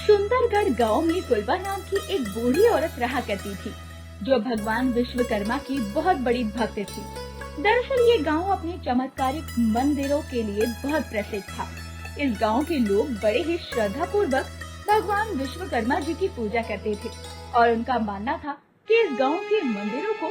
सुंदरगढ़ गांव में फुलवा नाम की एक बूढ़ी औरत रहा करती थी, जो भगवान विश्वकर्मा की बहुत बड़ी भक्त थी। दरअसल ये गांव अपने चमत्कारिक मंदिरों के लिए बहुत प्रसिद्ध था। इस गांव के लोग बड़े ही श्रद्धा पूर्वक भगवान विश्वकर्मा जी की पूजा करते थे और उनका मानना था कि इस गांव के मंदिरों को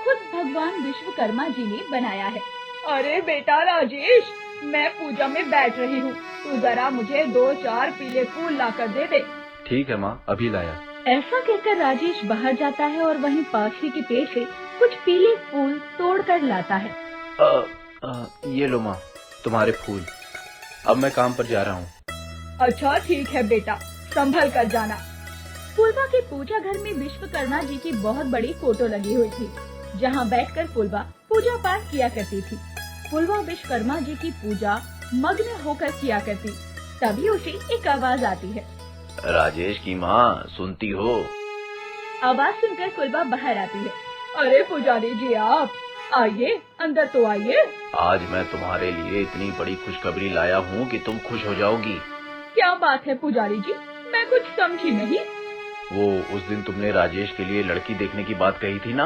खुद भगवान विश्वकर्मा जी ने बनाया है। अरे बेटा राजेश, मैं पूजा में बैठ रही हूँ, तू जरा मुझे 2-4 पीले फूल लाकर दे दे। ठीक है माँ, अभी लाया। ऐसा कहकर राजेश बाहर जाता है और वहीं पास ही के पेड़ से कुछ पीले फूल तोड़कर लाता है। ये लो माँ, तुम्हारे फूल। अब मैं काम पर जा रहा हूँ। अच्छा ठीक है बेटा, संभल कर जाना। फुलवा के पूजा घर में विश्वकर्मा जी की बहुत बड़ी फोटो लगी हुई थी, जहाँ बैठकर फुलवा पूजा पाठ किया करती थी। फुलवा विश्वकर्मा जी की पूजा मग्न होकर किया करती, तभी उसे एक आवाज आती है। राजेश की माँ, सुनती हो? आवाज सुनकर फुलवा बाहर आती है। अरे पुजारी जी, आप आइए, अंदर तो आइए। आज मैं तुम्हारे लिए इतनी बड़ी खुशखबरी लाया हूँ कि तुम खुश हो जाओगी। क्या बात है पुजारी जी, मैं कुछ समझी नहीं। वो उस दिन तुमने राजेश के लिए लड़की देखने की बात कही थी ना?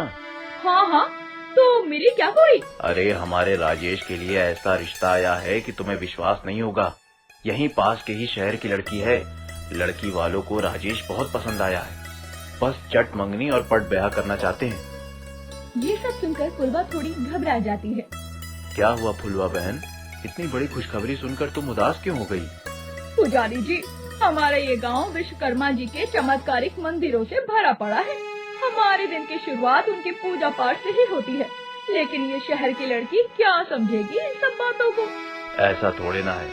हाँ हाँ, तो मेरी क्या हुई? अरे हमारे राजेश के लिए ऐसा रिश्ता आया है कि तुम्हें विश्वास नहीं होगा। यहीं पास के ही शहर की लड़की है। लड़की वालों को राजेश बहुत पसंद आया है, बस चट मंगनी और पट ब्याह करना चाहते हैं। ये सब सुनकर फुलवा थोड़ी घबरा जाती है। क्या हुआ फुलवा बहन, इतनी बड़ी खुशखबरी सुनकर तुम उदास क्यों हो गई? पुजारी जी, हमारा ये गांव विश्वकर्मा जी के चमत्कारिक मंदिरों से भरा पड़ा है। हमारे दिन की शुरुआत उनकी पूजा पाठ से ही होती है, लेकिन ये शहर की लड़की क्या समझेगी इन सब बातों को? ऐसा थोड़े ना है,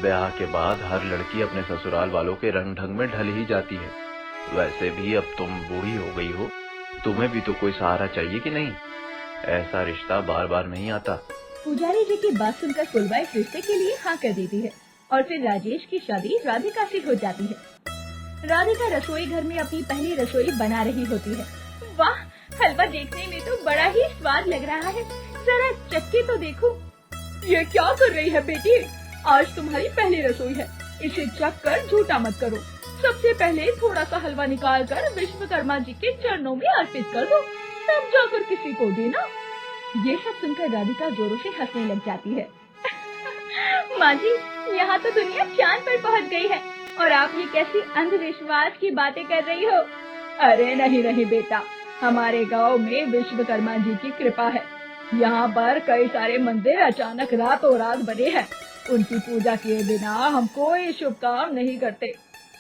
ब्याह के बाद हर लड़की अपने ससुराल वालों के रंग ढंग में ढल ही जाती है। वैसे भी अब तुम बूढ़ी हो गई हो, तुम्हें भी तो कोई सहारा चाहिए कि नहीं? ऐसा रिश्ता बार बार नहीं आता। पुजारी जी की बात सुनकर फुलवा इस रिश्ते के लिए हाँ कर देती है और फिर राजेश की शादी राधिका से हो जाती है। राधिका रसोई घर में अपनी पहली रसोई बना रही होती है। वाह, हलवा देखने में तो बड़ा ही स्वाद लग रहा है, जरा चख के तो देखो। ये क्या कर रही है बेटी? आज तुम्हारी पहली रसोई है, इसे चख कर झूठा मत करो। सबसे पहले थोड़ा सा हलवा निकाल कर विश्वकर्मा जी के चरणों में अर्पित कर दो, तब जाकर किसी को देना। ये सब सुनकर राधिका जोरों से हंसने लग जाती है। माँ जी, यहाँ तो दुनिया चांद पर पहुँच गई है और आप ये कैसी अंधविश्वास की बातें कर रही हो? अरे नहीं नहीं बेटा, हमारे गांव में विश्वकर्मा जी की कृपा है। यहाँ पर कई सारे मंदिर अचानक रातों रात बने हैं। उनकी पूजा किए बिना हम कोई शुभ काम नहीं करते।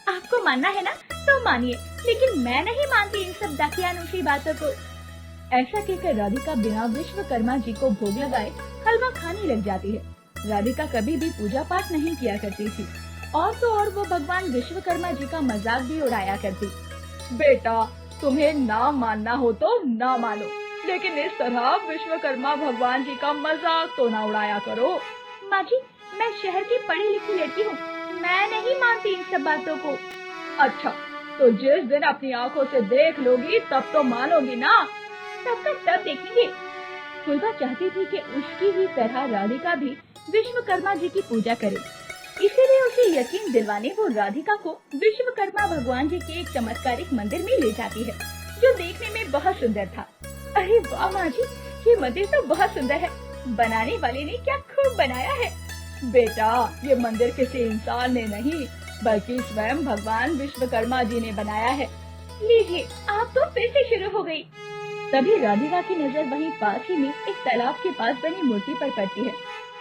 आपको मानना है ना तो मानिए, लेकिन मैं नहीं मानती इन सब दकियानुसी बातों को। ऐसा कहकर राधिका बिना विश्वकर्मा जी को भोग लगाए हलवा खाने लग जाती है। राधिका कभी भी पूजा पाठ नहीं किया करती थी और तो और वो भगवान विश्वकर्मा जी का मजाक भी उड़ाया करती। बेटा, तुम्हें ना मानना हो तो ना मानो, लेकिन इस तरह विश्वकर्मा भगवान जी का मजाक तो ना उड़ाया करो। माँ जी, मैं शहर की पढ़ी लिखी लड़की हूँ, मैं नहीं मानती इन सब बातों को। अच्छा, तो जिस दिन अपनी आँखों से देख लोगी तब तो मानोगी ना? तब का तब देखेंगे। फुलवा चाहती थी कि उसकी ही तरह राधिका भी विश्वकर्मा जी की पूजा करे, इसीलिए उसे यकीन दिलवाने वो राधिका को विश्वकर्मा भगवान जी के एक चमत्कारिक मंदिर में ले जाती है, जो देखने में बहुत सुंदर था। अरे वाह माँ जी, ये मंदिर तो बहुत सुंदर है, बनाने वाले ने क्या खूब बनाया है। बेटा, ये मंदिर किसी इंसान ने नहीं बल्कि स्वयं भगवान विश्वकर्मा जी ने बनाया है। लीजिए, आप तो फिर से शुरू हो गई। तभी राधिका की नजर वहीं पास ही में एक तालाब के पास बनी मूर्ति पर पड़ती है,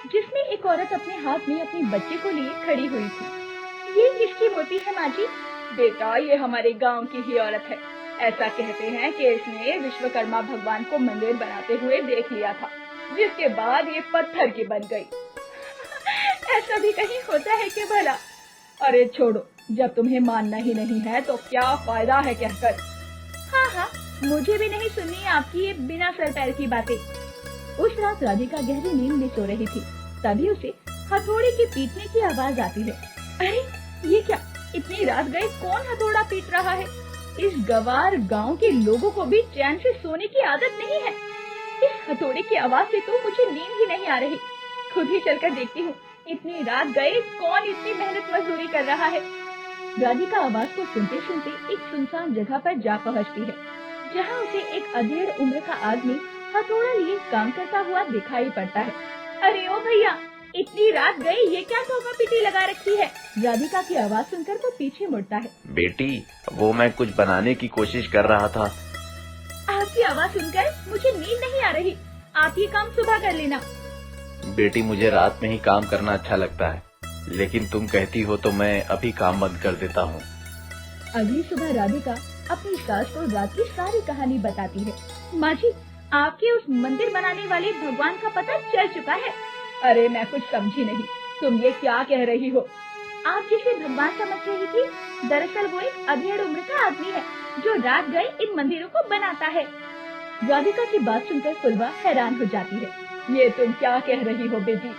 जिसमें एक औरत अपने हाथ में अपने बच्चे को लिए खड़ी हुई थी। ये किसकी मूर्ति है माँ जी? बेटा, ये हमारे गांव की ही औरत है। ऐसा कहते हैं कि इसने विश्वकर्मा भगवान को मंदिर बनाते हुए देख लिया था, जिसके बाद ये पत्थर की बन गई। ऐसा भी कहीं होता है क्या भला? अरे छोड़ो, जब तुम्हें मानना ही नहीं है तो क्या फायदा है कहकर। हाँ हाँ, मुझे भी नहीं सुननी आपकी ये बिना सर पैर की बातें। उस रात राधिका गहरी नींद में सो रही थी, तभी उसे हथौड़े के पीटने की आवाज आती है। अरे ये क्या, इतनी रात गए कौन हथौड़ा पीट रहा है? इस गवार गांव के लोगों को भी चैन से सोने की आदत नहीं है। इस हथौड़े की आवाज से तो मुझे नींद ही नहीं आ रही। खुद ही चलकर देखती हूँ, इतनी रात गए कौन इतनी मेहनत मजदूरी कर रहा है। राधिका आवाज को सुनते सुनते एक सुनसान जगह पर जा पहुंचती है, जहां उसे एक अधेड़ उम्र का आदमी हथौड़ा लिए काम करता हुआ दिखाई पड़ता है। अरे ओ भैया, इतनी रात गई, ये क्या ठोका पीटी लगा रखी है? राधिका की आवाज सुनकर वो पीछे मुड़ता है। बेटी, वो मैं कुछ बनाने की कोशिश कर रहा था। आपकी आवाज सुनकर मुझे नींद नहीं आ रही, आप ये काम सुबह कर लेना। बेटी, मुझे रात में ही काम करना अच्छा लगता है, लेकिन तुम कहती हो तो मैं अभी काम बंद कर देता हूँ। अगली सुबह राधिका अपनी सास को रात की सारी कहानी बताती है। माँ जी, आपके उस मंदिर बनाने वाले भगवान का पता चल चुका है। अरे मैं कुछ समझी नहीं, तुम ये क्या कह रही हो? आप जिसे भगवान समझ रही थी, दरअसल वो एक अधेड़ उम्र का आदमी है जो रात गए इन मंदिरों को बनाता है। राधिका की बात सुनकर फुलवा हैरान हो जाती है। ये तुम क्या कह रही हो बेटी?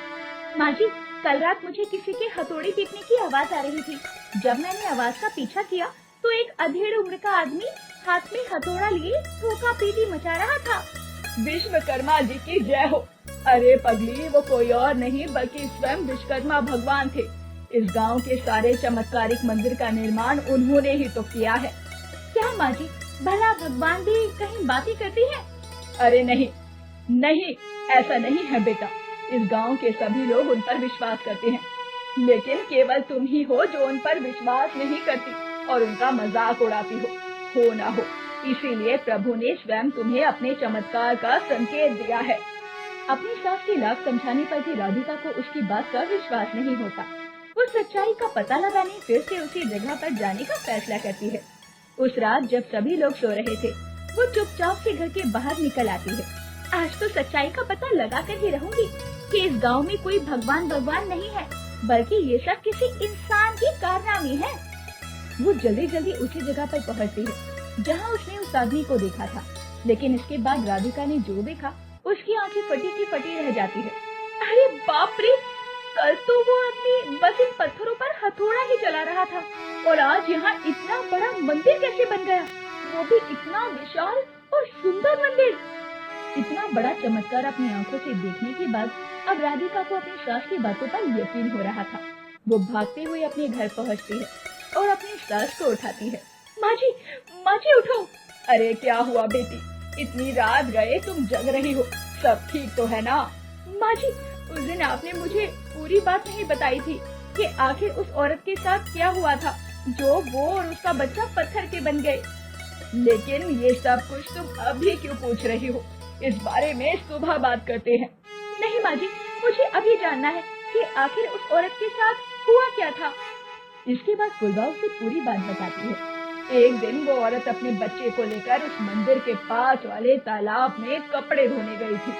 माँ जी, कल रात मुझे किसी के हथौड़ी पीटने की आवाज आ रही थी। जब मैंने आवाज का पीछा किया तो एक अधेड़ उम्र का आदमी हाथ में हथौड़ा लिए ठोका पीटी मचा रहा था। विश्वकर्मा जी की जय हो। अरे पगली, वो कोई और नहीं बल्कि स्वयं विश्वकर्मा भगवान थे। इस गांव के सारे चमत्कारिक मंदिर का निर्माण उन्होंने ही तो किया है। क्या माँ जी, भला भगवान भी कहीं बातें करती है? अरे नहीं नहीं, ऐसा नहीं है बेटा। इस गांव के सभी लोग उन पर विश्वास करते हैं, लेकिन केवल तुम ही हो जो उन पर विश्वास नहीं करती और उनका मजाक उड़ाती हो ना हो। इसीलिए प्रभु ने स्वयं तुम्हें अपने चमत्कार का संकेत दिया है। अपनी सास के लाख समझाने पर भी राधिका को उसकी बात का विश्वास नहीं होता। वो सच्चाई का पता लगाने फिर से उसी जगह पर जाने का फैसला करती है। उस रात जब सभी लोग सो रहे थे, वो चुपचाप से घर के बाहर निकल आती है। आज तो सच्चाई का पता लगा कर ही रहूंगी कि इस गांव में कोई भगवान नहीं है, बल्कि ये सब किसी इंसान की कारनामे है। वो जल्दी जल्दी उसी जगह पर पहुंचती है जहां उसने उस आदमी को देखा था, लेकिन इसके बाद राधिका ने जो देखा उसकी आंखें फटी की फटी रह जाती है। अरे बाप रे, कल तो वो आदमी बस इन पत्थरों पर हथौड़ा ही चला रहा था और आज यहाँ इतना बड़ा मंदिर कैसे बन गया, वो भी इतना विशाल और सुंदर मंदिर। इतना बड़ा चमत्कार अपनी आंखों से देखने के बाद अब राधिका को अपनी सास की बातों पर यकीन हो रहा था। वो भागते हुए अपने घर पहुँचती है और अपनी सास को उठाती है। माँ जी उठो। अरे क्या हुआ बेटी, इतनी रात गए तुम जग रही हो, सब ठीक तो है ना? माँ जी, उस दिन आपने मुझे पूरी बात नहीं बताई थी कि आखिर उस औरत के साथ क्या हुआ था जो वो और उसका बच्चा पत्थर के बन गए। लेकिन ये सब कुछ तुम अभी क्यों पूछ रही हो? इस बारे में सुबह बात करते हैं। नहीं माँ जी, मुझे अभी जानना है कि आखिर उस औरत के साथ हुआ क्या था। इसके बाद फुलवा उसे पूरी बात बताती है। एक दिन वो औरत अपने बच्चे को लेकर उस मंदिर के पास वाले तालाब में कपड़े धोने गई थी।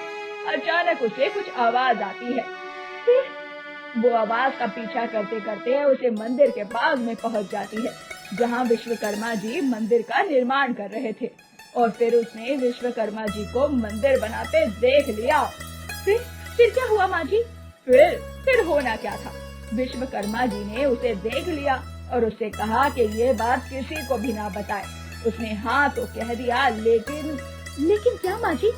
अचानक उसे कुछ आवाज आती है। फिर वो आवाज का पीछा करते करते उसे मंदिर के बाग में पहुंच जाती है, जहां विश्वकर्मा जी मंदिर का निर्माण कर रहे थे। और फिर उसने विश्वकर्मा जी को मंदिर बनाते देख लिया। फिर क्या हुआ माँ जी? फिर होना क्या था, विश्वकर्मा जी ने उसे देख लिया और उससे कहा कि ये बात किसी को भी ना बताए। उसने हाँ तो कह दिया, लेकिन क्या माँ जी?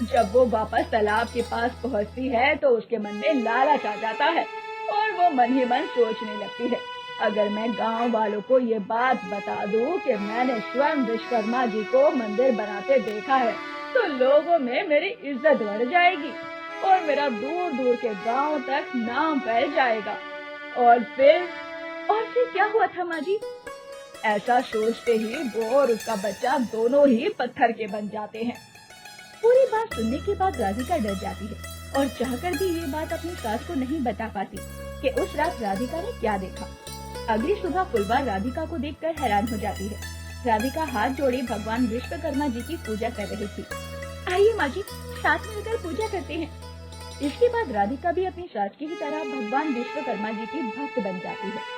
जब वो वापस तालाब के पास पहुँचती है तो उसके मन में लालच आ जाता है और वो मन ही मन सोचने लगती है, अगर मैं गांव वालों को ये बात बता दूं कि मैंने स्वयं विश्वकर्मा जी को मंदिर बनाते देखा है तो लोगों में मेरी इज्जत बढ़ जाएगी और मेरा दूर दूर के गांव तक नाम फैल जाएगा। और फिर क्या हुआ था माँ जी? ऐसा सोचते ही वो और उसका बच्चा दोनों ही पत्थर के बन जाते हैं। पूरी बात सुनने के बाद राधिका डर जाती है और चाहकर भी ये बात अपनी सास को नहीं बता पाती कि उस रात राधिका ने क्या देखा। अगली सुबह फुलवा राधिका को देखकर हैरान हो जाती है। राधिका हाथ जोड़े भगवान विश्वकर्मा जी की पूजा कर रही थी। आइए माँ जी, साथ मिलकर पूजा करते हैं। इसके बाद राधिका भी अपनी सास की ही तरह भगवान विश्वकर्मा जी की भक्त बन जाती है।